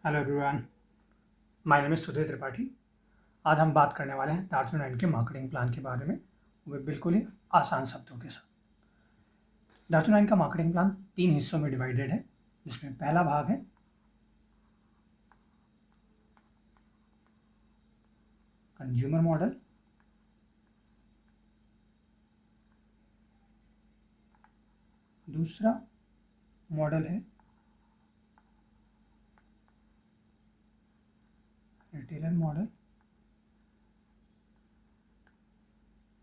Hello everyone, my name is Sudhir Tripathi. आज हम बात करने वाले हैं दार्जिलिंग के मार्केटिंग प्लान के बारे में, वो बिल्कुल ही आसान शब्दों के साथ। दार्जिलिंग का मार्केटिंग प्लान 3 हिस्सों में डिवाइडेड है, जिसमें पहला भाग है कंज्यूमर मॉडल, दूसरा मॉडल है रिटेलर मॉडल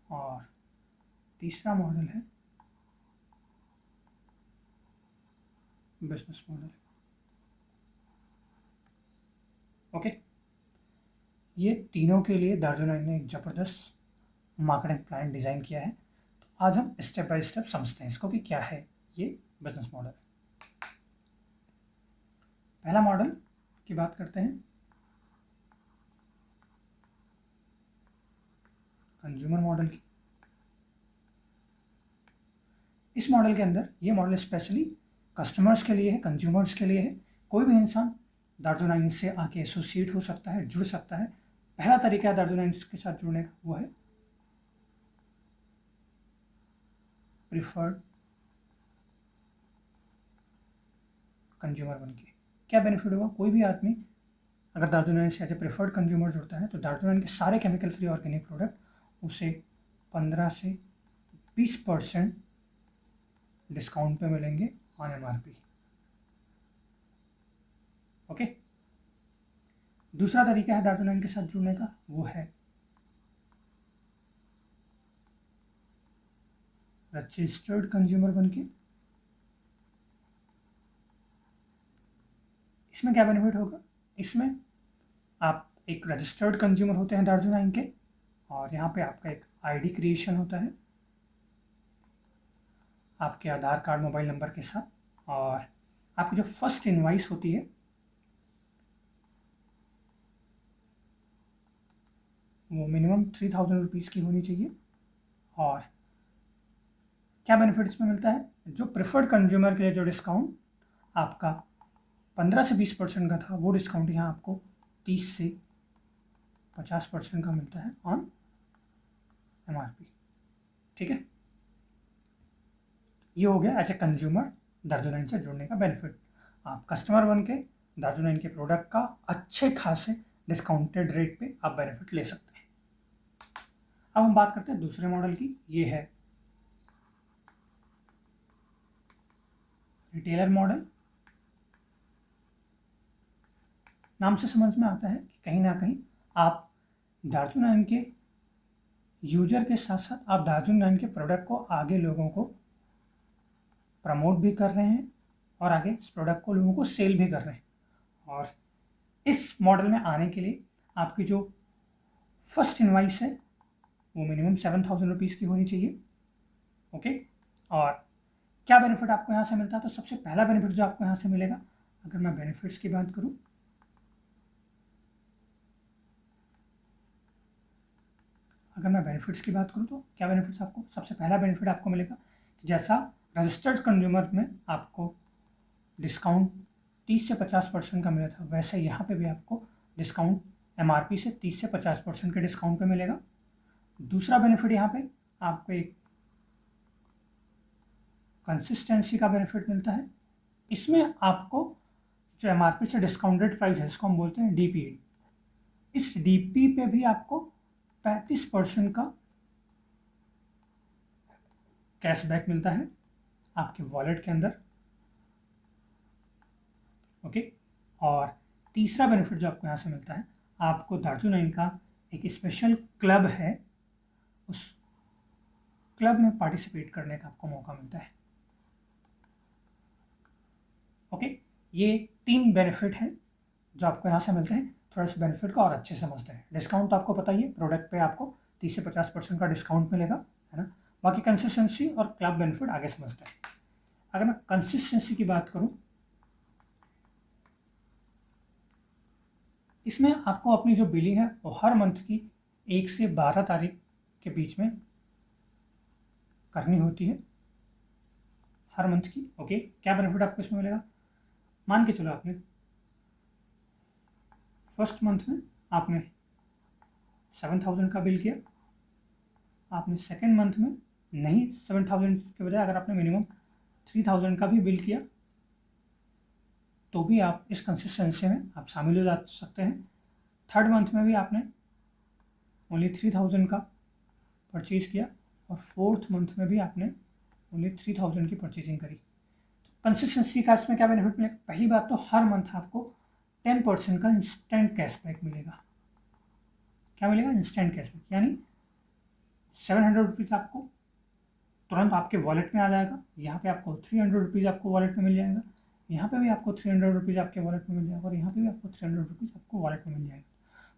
और तीसरा मॉडल है बिजनेस मॉडल। ओके, ये तीनों के लिए दार्जिलिंग ने एक ज़बरदस्त मार्केटिंग प्लान डिज़ाइन किया है। तो आज हम स्टेप बाय स्टेप समझते हैं इसको कि क्या है ये बिजनेस मॉडल। पहला मॉडल की बात करते हैं, कंज्यूमर मॉडल की। इस मॉडल के अंदर ये मॉडल स्पेशली कस्टमर्स के लिए है, कंज्यूमर्स के लिए है। कोई भी इंसान दार्जिलिंग से आके एसोसिएट हो सकता है, जुड़ सकता है। पहला तरीका है दार्जिलिंग के साथ जुड़ने का, वो है प्रिफर्ड कंज्यूमर बन के। क्या बेनिफिट होगा? कोई भी आदमी अगर दार्जिलिंग से एज ए प्रेफर्ड कंज्यूमर जुड़ता है तो दार्जिलिंग के सारे केमिकल फ्री ऑर्गेनिक प्रोडक्ट उसे 15 से 20% डिस्काउंट पे मिलेंगे ऑन MRP। ओके, दूसरा तरीका है दार्जिलिंग के साथ जुड़ने का, वो है रजिस्टर्ड कंज्यूमर बन के। इसमें क्या बेनिफिट होगा? इसमें आप एक रजिस्टर्ड कंज्यूमर होते हैं दार्जिलिंग के, और यहाँ पे आपका एक ID क्रिएशन होता है आपके आधार कार्ड मोबाइल नंबर के साथ, और आपकी जो फर्स्ट इनवाइस होती है वो मिनिमम 3000 रुपीज़ की होनी चाहिए। और क्या बेनिफिट इसमें मिलता है? जो प्रेफर्ड कंज्यूमर के लिए जो डिस्काउंट आपका 15 से 20% का था, वो डिस्काउंट यहाँ आपको 30 से 50% का मिलता है ऑन MRP। ठीक है, ये हो गया एज ए कंज्यूमर दार्जिलिंग से जुड़ने का बेनिफिट। आप कस्टमर बन के दार्जिलिंग के प्रोडक्ट का अच्छे खासे डिस्काउंटेड रेट पे आप बेनिफिट ले सकते हैं। अब हम बात करते हैं दूसरे मॉडल की, ये है रिटेलर मॉडल। नाम से समझ में आता है कि कहीं ना कहीं आप दार्जिलिंग के यूजर के साथ साथ आप दार्जिलिंग के प्रोडक्ट को आगे लोगों को प्रमोट भी कर रहे हैं और आगे इस प्रोडक्ट को लोगों को सेल भी कर रहे हैं। और इस मॉडल में आने के लिए आपकी जो फर्स्ट इनवाइस है वो मिनिमम 7000 रुपीज़ की होनी चाहिए। ओके, और क्या बेनिफिट आपको यहाँ से मिलता है? तो सबसे पहला बेनिफिट जो आपको यहाँ से मिलेगा, अगर मैं बेनिफिट्स की बात करूँ, तो क्या बेनिफिट्स आपको? सबसे पहला बेनिफिट आपको मिलेगा कि जैसा रजिस्टर्ड कंज्यूमर में आपको डिस्काउंट 30 से 50% का मिला था, वैसे यहाँ पे भी आपको डिस्काउंट MRP से 30 से 50% के डिस्काउंट पे मिलेगा। दूसरा बेनिफिट यहाँ पे आपको एक कंसिस्टेंसी का बेनिफिट मिलता है। इसमें आपको जो MRP से डिस्काउंटेड प्राइस है, इसको हम बोलते हैं DP, इस DP पे भी आपको 35% का कैशबैक मिलता है आपके वॉलेट के अंदर। ओके, और तीसरा बेनिफिट जो आपको यहाँ से मिलता है, आपको दार्जिलिंग का एक स्पेशल क्लब है, उस क्लब में पार्टिसिपेट करने का आपको मौका मिलता है। ओके, ये 3 बेनिफिट हैं जो आपको यहाँ से मिलते हैं। थोड़ा इस बेनिफिट को और अच्छे से समझते हैं। डिस्काउंट तो आपको पता ही है, प्रोडक्ट पे आपको 30 से 50% का डिस्काउंट मिलेगा, है ना। बाकी कंसिस्टेंसी और क्लब बेनिफिट आगे समझते हैं। अगर मैं कंसिस्टेंसी की बात करूँ, इसमें आपको अपनी जो बिलिंग है वो हर मंथ की 1 से 12 तारीख के बीच में करनी होती है, हर मंथ की। ओके, क्या बेनिफिट आपको इसमें मिलेगा? मान के चलो आपने फर्स्ट मंथ में आपने 7,000 का बिल किया, आपने सेकेंड मंथ में नहीं 7,000 के बजाय अगर आपने मिनिमम 3,000 का भी बिल किया तो भी आप इस कंसिस्टेंसी में आप शामिल हो जा सकते हैं। थर्ड मंथ में भी आपने ओनली 3,000 का परचेज किया और फोर्थ मंथ में भी आपने ओनली 3,000 की परचेजिंग करी। तो कंसिस्टेंसी का इसमें क्या बेनिफिट मिलेगा? पहली बात तो हर मंथ आपको 10% का इंस्टेंट कैशबैक मिलेगा। क्या मिलेगा? इंस्टेंट कैशबैक, यानी 700 रुपीज़ आपको तुरंत आपके वॉलेट में आ जाएगा। यहाँ पे आपको 300 रुपीज़ आपको वॉलेट में मिल जाएगा, यहाँ पे भी आपको 300 रुपीज़ आपके वॉलेट में मिल जाएगा और यहाँ पे भी आपको 300 रुपीज़ आपको वॉलेट में मिल जाएगा।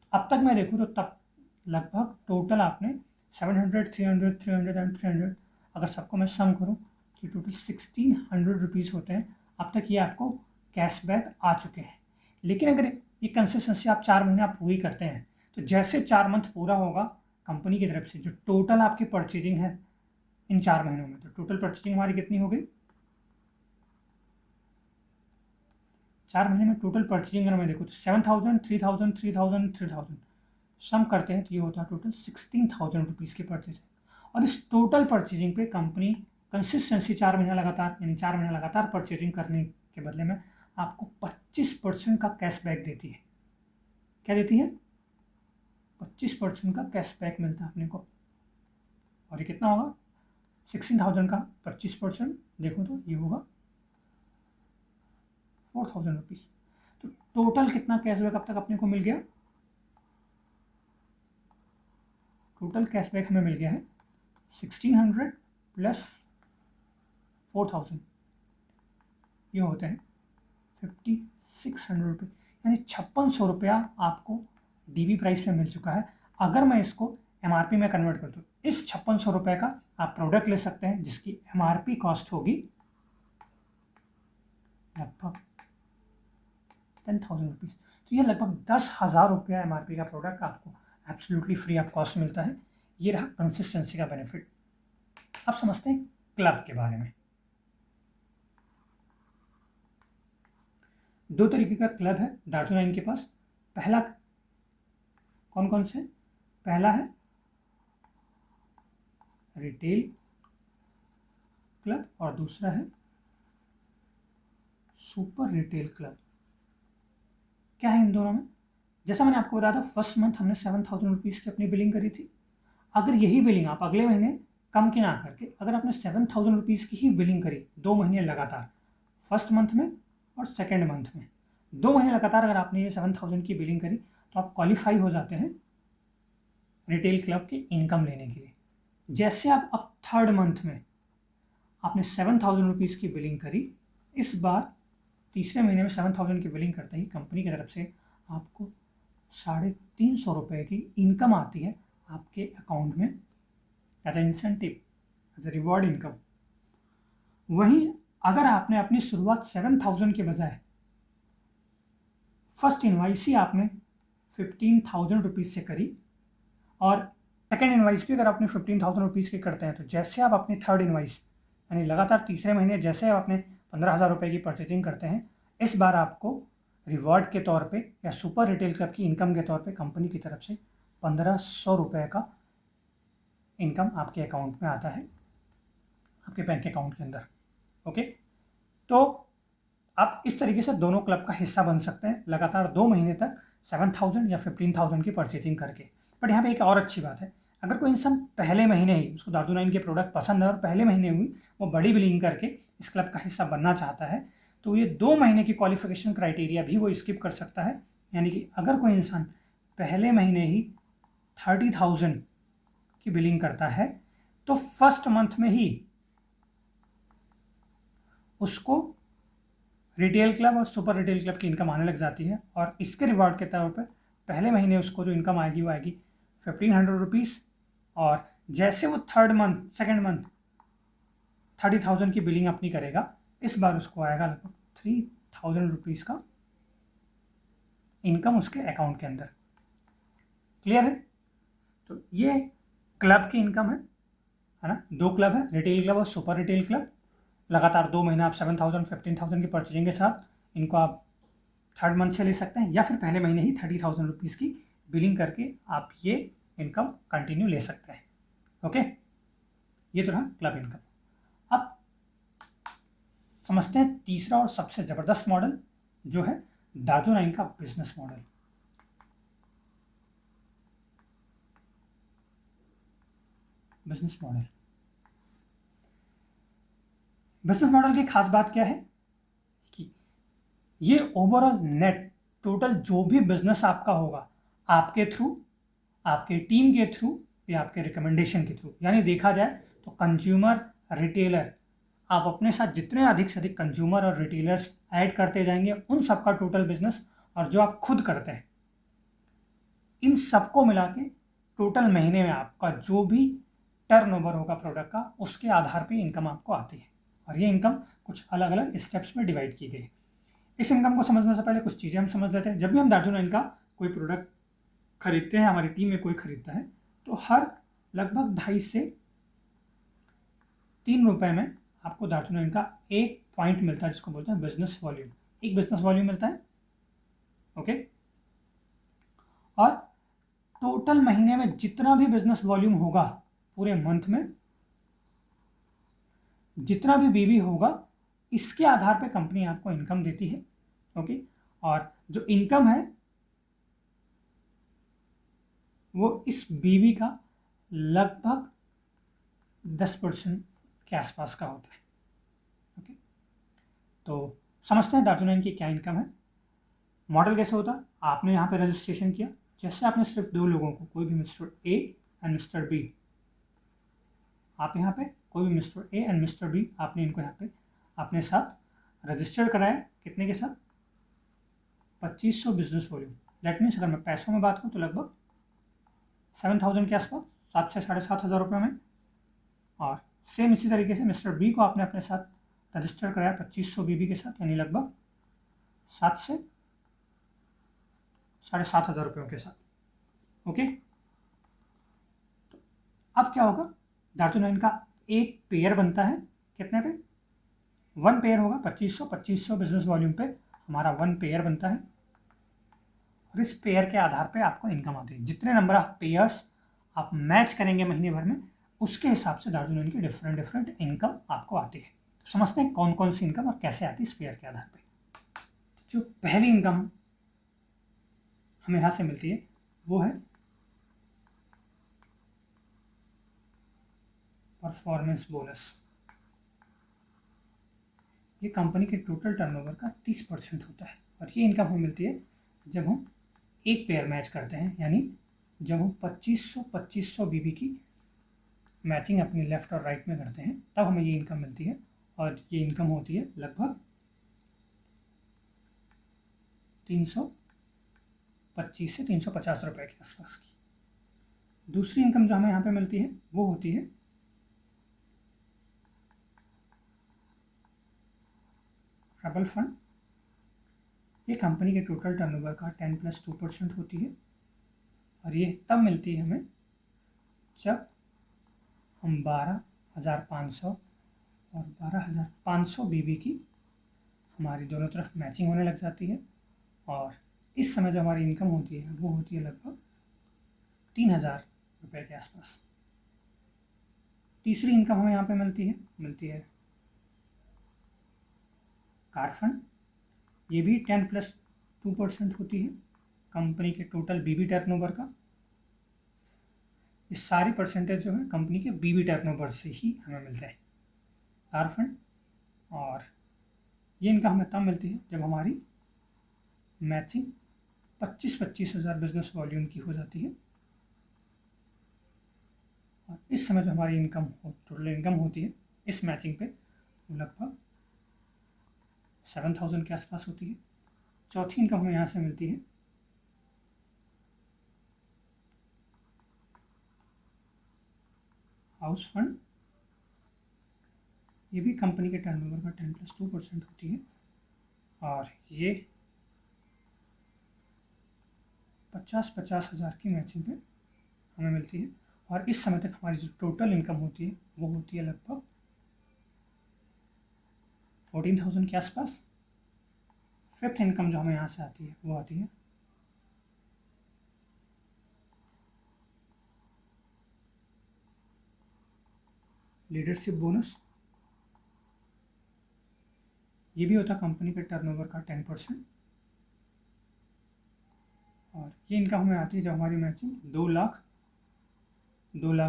तो अब तक मैं देखूँ तो तब लगभग टोटल आपने 700, 300, 300 एंड 300 अगर सबको मैं सम करूँ तो टोटल 1600 रुपीज़ होते हैं। अब तक ये आपको कैशबैक आ चुके हैं। लेकिन अगर ये कंसिस्टेंसी आप 4 महीने आप पूरी करते हैं तो जैसे 4 मंथ पूरा होगा कंपनी की तरफ से जो टोटल आपकी परचेजिंग है इन 4 महीनों में, तो टोटल परचेजिंग हमारी कितनी हो गई? 4 महीने में टोटल परचेजिंग अगर मैं देखूँ तो 7,000, 3,000, 3,000, 3,000 सम करते हैं तो ये होता है टोटल 16,000 रुपीज़ की परचेजिंग। और इस टोटल परचेजिंग पे कंपनी कंसिस्टेंसी 4 महीना लगातार यानी 4 महीना लगातार परचेजिंग करने के बदले में आपको 25% का कैशबैक देती है। क्या देती है? 25% का कैशबैक मिलता है अपने को। और ये कितना होगा? 16,000 का 25% देखो तो ये होगा 4,000 रुपीज़। तो टोटल कितना कैशबैक अब तक अपने को मिल गया? टोटल कैशबैक हमें मिल गया है 1600 प्लस 4,000, ये होते हैं 5,600 रुपये, यानी 5600 रुपया आपको डीबी प्राइस पे मिल चुका है। अगर मैं इसको एमआरपी में कन्वर्ट कर दूँ, इस 5600 रुपये का आप प्रोडक्ट ले सकते हैं जिसकी एमआरपी कॉस्ट होगी लगभग 10,000 रुपीज़। तो ये लगभग 10,000 रुपया एमआरपी का प्रोडक्ट आपको एब्सोल्युटली फ्री ऑफ कॉस्ट मिलता है। ये रहा कंसिस्टेंसी का बेनिफिट। अब समझते हैं क्लब के बारे में। 2 तरीके का क्लब है दार्जुन के पास। पहला कौन कौन से? पहला है रिटेल क्लब और दूसरा है सुपर रिटेल क्लब। क्या है इन दोनों में? जैसा मैंने आपको बताया था फर्स्ट मंथ हमने 7,000 रुपीज़ की अपनी बिलिंग करी थी। अगर यही बिलिंग आप अगले महीने कम की ना करके अगर आपने 7,000 रुपीज़ की ही बिलिंग करी 2 महीने लगातार, फर्स्ट मंथ में और सेकेंड मंथ में 2 महीने लगातार अगर आपने ये 7,000 की बिलिंग करी तो आप क्वालिफाई हो जाते हैं रिटेल क्लब की इनकम लेने के लिए। जैसे आप अब थर्ड मंथ में आपने 7,000 रुपीज़ की बिलिंग करी, इस बार तीसरे महीने में 7,000 की बिलिंग करते ही कंपनी की तरफ से आपको 350 रुपये की इनकम आती है आपके अकाउंट में as a incentive, as a reward income. वहीं अगर आपने अपनी शुरुआत 7,000 के बजाय फर्स्ट इनवाइस ही आपने 15,000 रुपीज़ से करी और सेकेंड इनवाइस भी अगर आपने 15,000 रुपीज़ की करते हैं, तो जैसे आप अपनी थर्ड इनवाइस यानी लगातार तीसरे महीने जैसे आप अपने 15,000 रुपये की परचेजिंग करते हैं, इस बार आपको रिवॉर्ड के तौर पे या सुपर रिटेल क्लब की इनकम के तौर पे कंपनी की तरफ से 1,500 रुपये का इनकम आपके अकाउंट में आता है, आपके बैंक अकाउंट के अंदर। ओके, तो आप इस तरीके से दोनों क्लब का हिस्सा बन सकते हैं लगातार 2 महीने तक 7,000 या 15,000 की परचेजिंग करके। बट यहाँ पे एक और अच्छी बात है, अगर कोई इंसान पहले महीने ही उसको दार्जुन के प्रोडक्ट पसंद है और पहले महीने हुई वो बड़ी बिलिंग करके इस क्लब का हिस्सा बनना चाहता है, तो ये 2 महीने की क्वालिफिकेशन क्राइटेरिया भी वो स्किप कर सकता है। यानी कि अगर कोई इंसान पहले महीने ही 30,000 की बिलिंग करता है तो फर्स्ट मंथ में ही उसको रिटेल क्लब और सुपर रिटेल क्लब की इनकम आने लग जाती है और इसके रिवॉर्ड के तौर पर पहले महीने उसको जो इनकम आएगी वो आएगी 1,500 रुपीज़ और जैसे वो थर्ड मंथ सेकेंड मंथ 30,000 की बिलिंग अपनी करेगा, इस बार उसको आएगा लगभग 3,000 रुपीज़ का इनकम उसके अकाउंट के अंदर। क्लियर है? तो ये क्लब की इनकम है ना। 2 क्लब है, रिटेल क्लब और सुपर रिटेल क्लब। लगातार 2 महीना आप 7,000 15,000 की परचेजिंग के साथ इनको आप थर्ड मंथ से ले सकते हैं, या फिर पहले महीने ही 30,000 रुपीज़ की बिलिंग करके आप ये इनकम कंटिन्यू ले सकते हैं। ओके, ये तो रहा क्लब इनकम। अब समझते हैं तीसरा और सबसे ज़बरदस्त मॉडल, जो है दार्जो9 का बिजनेस मॉडल। बिजनेस मॉडल की खास बात क्या है कि ये ओवरऑल नेट टोटल जो भी बिजनेस आपका होगा, आपके थ्रू, आपके टीम के थ्रू, या आपके रिकमेंडेशन के थ्रू, यानी देखा जाए तो कंज्यूमर, रिटेलर, आप अपने साथ जितने अधिक से अधिक कंज्यूमर और रिटेलर्स ऐड करते जाएंगे, उन सबका टोटल बिजनेस, और जो आप खुद करते हैं, इन सबको मिला के टोटल महीने में आपका जो भी टर्नओवर होगा प्रोडक्ट का, उसके आधार पे इनकम आपको आती है। और ये इनकम कुछ अलग अलग स्टेप्स में डिवाइड की गई है। इस इनकम को समझने से पहले कुछ चीज़ें हम समझ लेते हैं। जब भी हम दार्जो9 का कोई प्रोडक्ट खरीदते हैं, हमारी टीम में कोई खरीदता है, तो हर लगभग 2.5 से 3 रुपए में आपको दार्जो9 का एक पॉइंट मिलता है, जिसको बोलते हैं बिजनेस वॉल्यूम। एक बिजनेस वॉल्यूम मिलता है। ओके, और टोटल महीने में जितना भी बिजनेस वॉल्यूम होगा, पूरे मंथ में जितना भी बीबी होगा, इसके आधार पे कंपनी आपको इनकम देती है। ओके, और जो इनकम है वो इस बीबी का लगभग 10% के आसपास का होता है। ओके, तो समझते हैं दार्जो9 की क्या इनकम है। मॉडल कैसे होता है? आपने यहाँ पे रजिस्ट्रेशन किया, जैसे आपने सिर्फ 2 लोगों को, कोई भी mister A and mister B, आप यहाँ पे कोई भी mister A and mister B, आपने इनको यहाँ पे अपने साथ रजिस्टर कराया। कितने के साथ? 2500 बिजनेस वॉल्यूम। दैट मीन्स अगर मैं पैसों में बात करूँ तो लगभग 7,000 के आसपास, 7 से 7,500 रुपये में। और सेम इसी तरीके से मिस्टर बी को आपने अपने साथ रजिस्टर कराया 2500 बीबी के साथ, यानी लगभग 7 से 7,500 रुपयों के साथ। ओके, तो अब क्या होगा? दार्जो9 का एक पेयर बनता है। कितने पे? 1 पेयर होगा। 2500 बिजनेस वॉल्यूम पे हमारा 1 पेयर बनता है, और इस पेयर के आधार पे आपको इनकम आती है। जितने नंबर ऑफ पेयर्स आप मैच करेंगे महीने भर में, उसके हिसाब से दार्जो9 की डिफरेंट डिफरेंट इनकम आपको आती है। तो समझते हैं कौन कौन सी इनकम और कैसे आती है इस पेयर के आधार पे। जो पहली इनकम हमें यहाँ से मिलती है वो है परफॉर्मेंस बोनस। ये कंपनी के टोटल टर्नओवर का 30% होता है, और ये इनकम हमें मिलती है जब हम एक पेयर मैच करते हैं, यानी जब हम 2500 बीबी की मैचिंग अपनी लेफ्ट और राइट में करते हैं, तब हमें ये इनकम मिलती है। और ये इनकम होती है लगभग 325 से 350 रुपये के आसपास की। दूसरी इनकम जो हमें यहाँ पे मिलती है वो होती है ट्रबल फंड। ये कंपनी के टोटल टर्नओवर का 10+2% होती है, और ये तब मिलती है हमें जब हम 12,500 और 12,500 बीबी की हमारी दोनों तरफ मैचिंग होने लग जाती है। और इस समय जो हमारी इनकम होती है वो होती है लगभग 3,000 रुपये के आसपास। तीसरी इनकम हमें यहाँ पे मिलती है कार फंड। ये भी 10+2% होती है कंपनी के टोटल बीबी टर्नओवर का। ये सारी परसेंटेज जो है कंपनी के बीबी टर्नओवर से ही हमें मिलता है कार फंड। और ये इनकम हमें तब मिलती है जब हमारी मैचिंग 25 हज़ार बिजनेस वॉल्यूम की हो जाती है। और इस समय जो हमारी टोटल इनकम होती है इस मैचिंग पे लगभग 7,000 के आसपास होती है। चौथी इनकम हमें यहाँ से मिलती है हाउस फंड। ये भी कंपनी के टर्नओवर का 10+2% होती है, और ये 50 हज़ार की मैचिंग पे हमें मिलती है। और इस समय तक हमारी जो टोटल इनकम होती है वो होती है लगभग 14,000 के आसपास। फिफ्थ इनकम जो हमें यहाँ से आती है वो आती है लीडरशिप बोनस। ये भी होता है कंपनी के टर्नओवर का 10%। और ये इनकम हमें आती है जब हमारी मैचिंग 2 लाख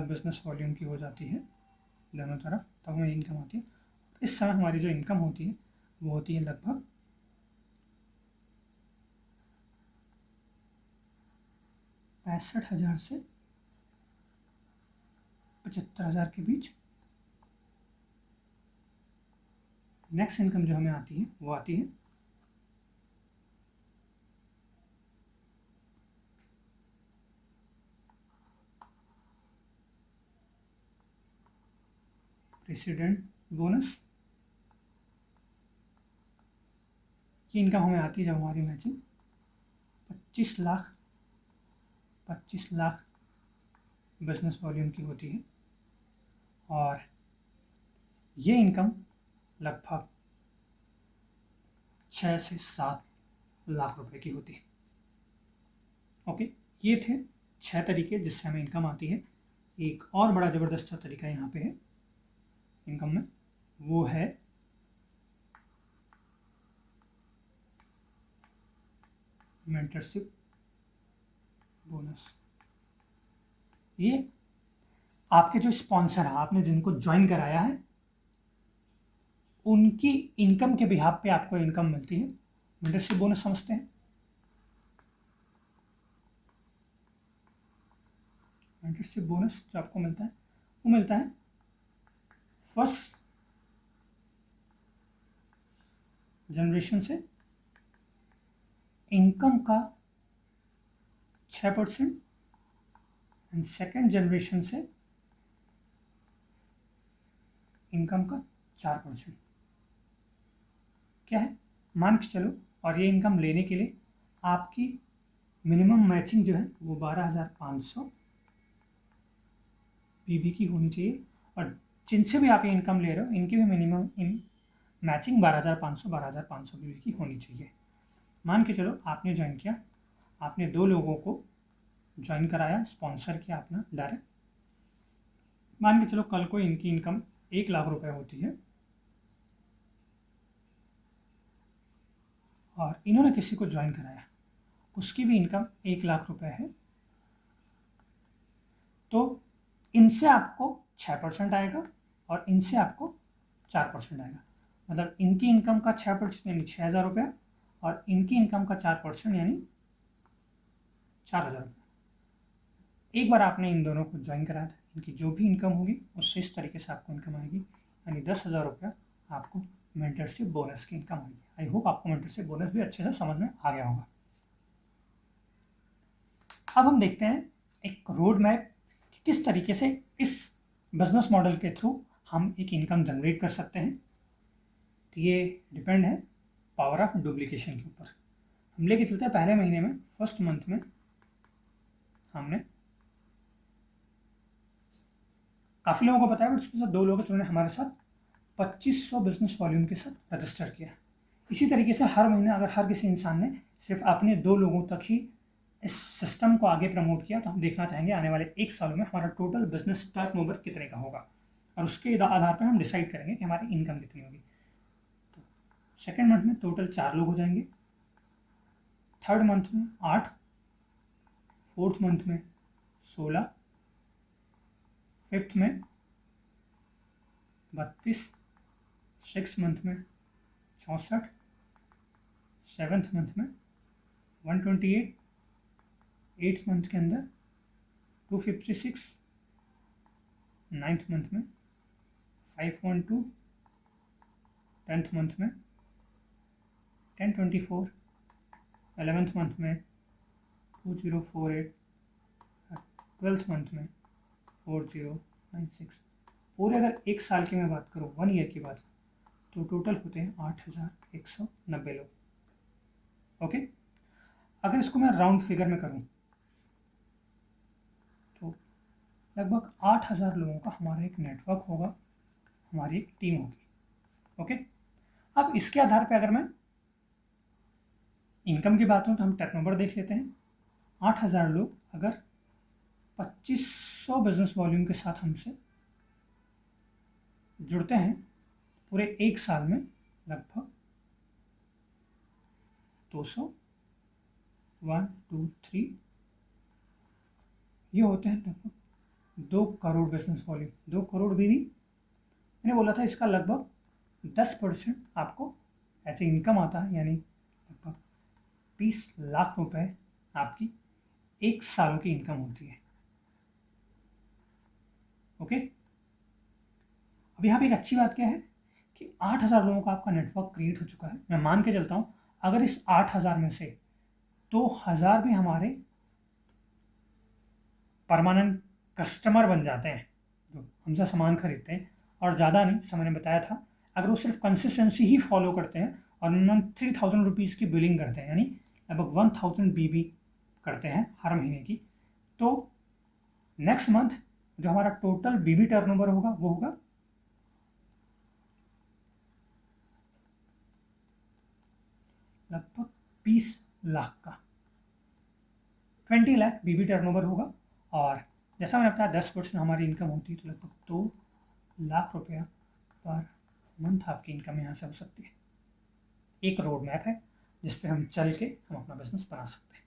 बिजनेस वॉल्यूम की हो जाती है दोनों तरफ, तब हमें इनकम आती है। इस समय हमारी जो इनकम होती है वो होती है लगभग 65,000 से 75,000 के बीच। नेक्स्ट इनकम जो हमें आती है वो आती है प्रेसिडेंट बोनस। ये इनकम हमें आती है जब हमारी मैचिंग 25 लाख बिजनेस वॉल्यूम की होती है। और ये इनकम लगभग 6 से 7 लाख रुपए की होती है। ओके, ये थे 6 तरीके जिससे हमें इनकम आती है। एक और बड़ा ज़बरदस्त तरीका यहाँ पे है इनकम में, वो है मेंटरशिप बोनस। ये आपके जो स्पॉन्सर है, आपने जिनको ज्वाइन कराया है, उनकी इनकम के बिहाफ पे आपको इनकम मिलती है। मेंटरशिप बोनस समझते हैं? मेंटरशिप बोनस जो आपको मिलता है वो मिलता है फर्स्ट जनरेशन से इनकम का 6% एंड सेकेंड जनरेशन से इनकम का 4%। क्या है, मान के चलो, और ये इनकम लेने के लिए आपकी मिनिमम मैचिंग जो है वो 12,500 पीबी की होनी चाहिए। और जिनसे भी आप ये इनकम ले रहे हो इनकी भी मिनिमम मैचिंग 12,500 पीबी की होनी चाहिए। मान के चलो आपने ज्वाइन किया, आपने 2 लोगों को ज्वाइन कराया, स्पॉन्सर किया अपना डायरेक्ट। मान के चलो कल को इनकी इनकम 1 लाख रुपए होती है और इन्होंने किसी को ज्वाइन कराया, उसकी भी इनकम 1 लाख रुपए है, तो इनसे आपको 6% आएगा और इनसे आपको 4% आएगा। मतलब इनकी इनकम का 6% यानी 6,000 रुपया और इनकी इनकम का 4% यानी 4,000 रुपये। एक बार आपने इन दोनों को ज्वाइन कराया था, इनकी जो भी इनकम होगी उससे इस तरीके से आपको इनकम आएगी, यानी 10,000 रुपया आपको मेंटरशिप बोनस की इनकम होगी। आई होप आपको मेंटरशिप बोनस भी अच्छे से समझ में आ गया होगा। अब हम देखते हैं एक रोड मैप कि किस तरीके से इस बिजनेस मॉडल के थ्रू हम एक इनकम जनरेट कर सकते हैं। तो ये डिपेंड है पावर ऑफ डुप्लीकेशन के ऊपर। हम लेके चलते हैं पहले महीने में, फर्स्ट मंथ में हमने काफ़ी लोगों को पता है, बट उसके साथ 2 लोग जिन्होंने हमारे साथ 2500 बिजनेस वॉल्यूम के साथ रजिस्टर किया। इसी तरीके से हर महीने अगर हर किसी इंसान ने सिर्फ अपने 2 लोगों तक ही इस सिस्टम को आगे प्रमोट किया, तो हम देखना चाहेंगे आने वाले 1 साल में हमारा टोटल बिजनेस टर्नओवर कितने का होगा और उसके आधार पर हम डिसाइड करेंगे कि हमारी इनकम कितनी होगी। तो सेकेंड मंथ में टोटल 4 लोग हो जाएंगे, थर्ड मंथ में 8, फोर्थ मंथ में 16, फिफ्थ में 32, सिक्स मंथ में 64, सेवन्थ मंथ में 128, एट्थ मंथ के अंदर 256, नाइन्थ मंथ में 512, 10th मंथ में 1024, 11th मंथ में 2048, 12th मंथ में 4096। पूरे अगर 1 साल की मैं बात करूँ, 1 ईयर की बात करूँ, तो टोटल होते हैं 8,190 लोग। ओके, अगर इसको मैं राउंड फिगर में करूँ तो लगभग 8,000 लोगों का हमारा एक नेटवर्क होगा, हमारी एक टीम होगी। ओके, अब इसके आधार पे अगर मैं इनकम की बात हो तो हम टर्नओवर देख लेते हैं। 8,000 लोग अगर 2500 बिजनेस वॉल्यूम के साथ हमसे जुड़ते हैं पूरे एक साल में लगभग 200, 1, 2, 3, ये होते हैं लगभग 2 करोड़ बिजनेस वॉल्यूम। 2 करोड़ भी नहीं, मैंने बोला था इसका लगभग 10% आपको ऐसे इनकम आता है, यानी लगभग 20 लाख रुपए आपकी एक साल की इनकम होती है। ओके, अब यहाँ पे एक अच्छी बात क्या है कि 8,000 लोगों का आपका नेटवर्क क्रिएट हो चुका है। मैं मान के चलता हूँ अगर इस 8,000 में से 2,000 भी हमारे परमानेंट कस्टमर बन जाते हैं जो हमसे सामान खरीदते हैं, और ज़्यादा नहीं, जैसे मैंने बताया था, अगर वो सिर्फ कंसिस्टेंसी ही फॉलो करते हैं और मिनिमम 3,000 रुपीज़ की बिलिंग करते हैं, यानी लगभग 1,000 बीबी करते हैं हर महीने की, तो नेक्स्ट मंथ जो हमारा टोटल बीबी टर्नओवर होगा वो होगा लगभग 20 लाख का। 20 लाख बीबी टर्नओवर होगा, और जैसा मैंने बताया 10% हमारी इनकम होती है, तो लगभग 2 लाख रुपया पर मंथ आपकी इनकम यहाँ से हो सकती है। एक रोड मैप है जिस पे हम चल के हम अपना बिजनेस बना सकते हैं।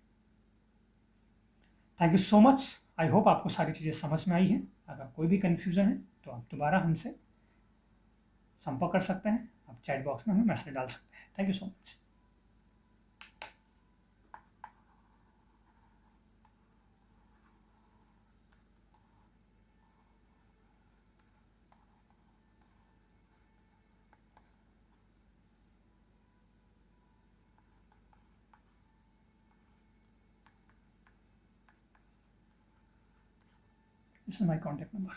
Thank you so much. I hope आपको सारी चीज़ें समझ में आई हैं। अगर कोई भी कन्फ्यूज़न है तो आप दोबारा हमसे संपर्क कर सकते हैं, आप चैट बॉक्स में हमें मैसेज डाल सकते हैं। Thank you so much. This is my contact number.